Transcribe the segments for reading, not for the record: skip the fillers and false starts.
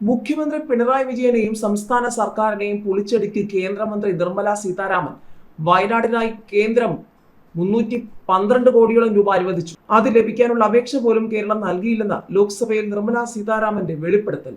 മുഖ്യമന്ത്രി പിണറായി വിജയനെയും സംസ്ഥാന സർക്കാരിനെയും പൊളിച്ചടുക്കി കേന്ദ്രമന്ത്രി നിർമ്മല സീതാരാമൻ വയനാടിനായി കേന്ദ്രം 312 കോടിയോളം രൂപ അനുവദിച്ചു. അത് ലഭിക്കാനുള്ള അപേക്ഷ പോലും കേരളം നൽകിയില്ലെന്ന് ലോക്സഭയിൽ നിർമ്മല സീതാരാമന്റെ വെളിപ്പെടുത്തൽ.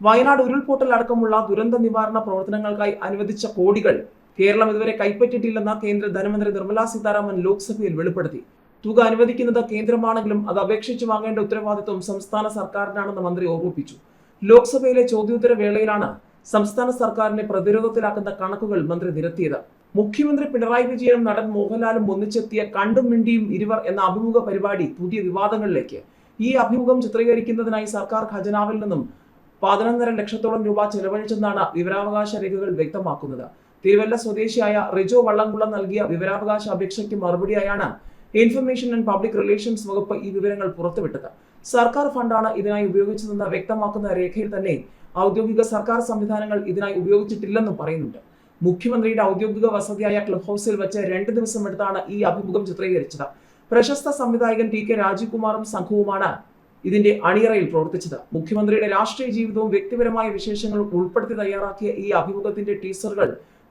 വയനാട് ഉരുൾപൊട്ടൽ അടക്കമുള്ള ദുരന്ത നിവാരണ പ്രവർത്തനങ്ങൾക്കായി അനുവദിച്ച കോടികൾ കേരളം ഇതുവരെ കൈപ്പറ്റിയിട്ടില്ലെന്ന് കേന്ദ്ര ധനമന്ത്രി നിർമ്മല സീതാരാമൻ ലോക്സഭയിൽ വെളിപ്പെടുത്തി. തുക അനുവദിക്കുന്നത് കേന്ദ്രമാണെങ്കിലും അത് അപേക്ഷിച്ച് വാങ്ങേണ്ട ഉത്തരവാദിത്വം സംസ്ഥാന സർക്കാരിനാണെന്ന് മന്ത്രി ഓർമ്മിപ്പിച്ചു. ലോക്സഭയിലെ ചോദ്യോത്തര വേളയിലാണ് സംസ്ഥാന സർക്കാരിനെ പ്രതിരോധത്തിലാക്കുന്ന കണക്കുകൾ മന്ത്രി നിരത്തിയത്. മുഖ്യമന്ത്രി പിണറായി വിജയനും നടൻ മോഹൻലാലും ഒന്നിച്ചെത്തിയ കണ്ടും മിണ്ടിയും ഇരുവർ എന്ന അഭിമുഖ പരിപാടി പുതിയ വിവാദങ്ങളിലേക്ക്. ഈ അഭിമുഖം ചിത്രീകരിക്കുന്നതിനായി സർക്കാർ ഖജനാവിൽ നിന്നും 11.5 ലക്ഷത്തോളം രൂപ ചെലവഴിച്ചെന്നാണ് വിവരാവകാശ രേഖകൾ വ്യക്തമാക്കുന്നത്. തിരുവല്ല സ്വദേശിയായ റിജോ വള്ളംകുളം നൽകിയ വിവരാവകാശ അപേക്ഷയ്ക്ക് മറുപടിയായാണ് ഇൻഫർമേഷൻ ആൻഡ് പബ്ലിക് റിലേഷൻസ് വകുപ്പ് ഈ വിവരങ്ങൾ പുറത്തുവിട്ടത്. സർക്കാർ ഫണ്ടാണ് ഇതിനായി ഉപയോഗിച്ചതെന്ന് വ്യക്തമാക്കുന്ന രേഖയിൽ തന്നെ ഔദ്യോഗിക സർക്കാർ സംവിധാനങ്ങൾ ഇതിനായി ഉപയോഗിച്ചിട്ടില്ലെന്നും പറയുന്നുണ്ട്. മുഖ്യമന്ത്രിയുടെ ഔദ്യോഗിക വസതിയായ ക്ലബ് ഹൗസിൽ വെച്ച് 2 ദിവസം എടുത്താണ് ഈ അഭിമുഖം ചിത്രീകരിച്ചത്. പ്രശസ്ത സംവിധായകൻ ടി കെ രാജീവ് കുമാറും സംഘവുമാണ് ഇതിന്റെ അണിയറയിൽ പ്രവർത്തിച്ചത്. മുഖ്യമന്ത്രിയുടെ രാഷ്ട്രീയ ജീവിതവും വ്യക്തിപരമായ വിശേഷങ്ങളും ഉൾപ്പെടുത്തി തയ്യാറാക്കിയ ഈ അഭിമുഖത്തിന്റെ ടീസറുകൾ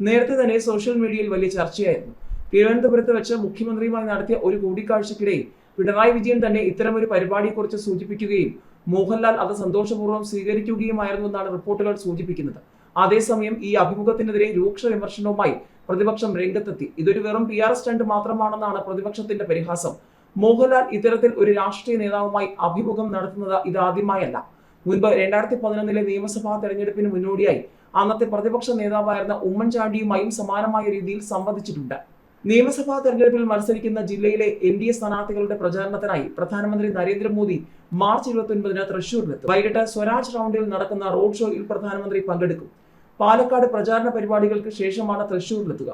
നേരത്തെ തന്നെ സോഷ്യൽ മീഡിയയിൽ വലിയ ചർച്ചയായിരുന്നു. തിരുവനന്തപുരത്ത് വെച്ച് മുഖ്യമന്ത്രിയുമായി നടത്തിയ ഒരു കൂടിക്കാഴ്ചയ്ക്കിടെ പിണറായി വിജയൻ തന്നെ ഇത്തരമൊരു പരിപാടിയെക്കുറിച്ച് സൂചിപ്പിക്കുകയും മോഹൻലാൽ അത് സന്തോഷപൂർവ്വം സ്വീകരിക്കുകയുമായിരുന്നു എന്നാണ് റിപ്പോർട്ടുകൾ സൂചിപ്പിക്കുന്നത്. അതേസമയം ഈ അഭിമുഖത്തിനെതിരെ രൂക്ഷ വിമർശനവുമായി പ്രതിപക്ഷം രംഗത്തെത്തി. ഇതൊരു വെറും PR സ്റ്റണ്ട് മാത്രമാണെന്നാണ് പ്രതിപക്ഷത്തിന്റെ പരിഹാസം. മോഹൻലാൽ ഇത്തരത്തിൽ ഒരു രാഷ്ട്രീയ നേതാവുമായി അഭിമുഖം നടത്തുന്നത് ഇതാദ്യമായല്ല. മുൻപ് 2011 നിയമസഭാ തെരഞ്ഞെടുപ്പിന് മുന്നോടിയായി അന്നത്തെ പ്രതിപക്ഷ നേതാവായിരുന്ന ഉമ്മൻചാണ്ടിയുമായും സമാനമായ രീതിയിൽ സംവദിച്ചിട്ടുണ്ട്. നിയമസഭാ തെരഞ്ഞെടുപ്പിൽ മത്സരിക്കുന്ന ജില്ലയിലെ NDA സ്ഥാനാർത്ഥികളുടെ പ്രചാരണത്തിനായി പ്രധാനമന്ത്രി നരേന്ദ്രമോദി മാർച്ച് 29 തൃശൂരിലെത്തും. വൈകിട്ട് സ്വരാജ് റൗണ്ടിൽ നടക്കുന്ന റോഡ് ഷോയിൽ പ്രധാനമന്ത്രി പങ്കെടുക്കും. പാലക്കാട് പ്രചാരണ പരിപാടികൾക്ക് ശേഷമാണ് തൃശൂരിലെത്തുക.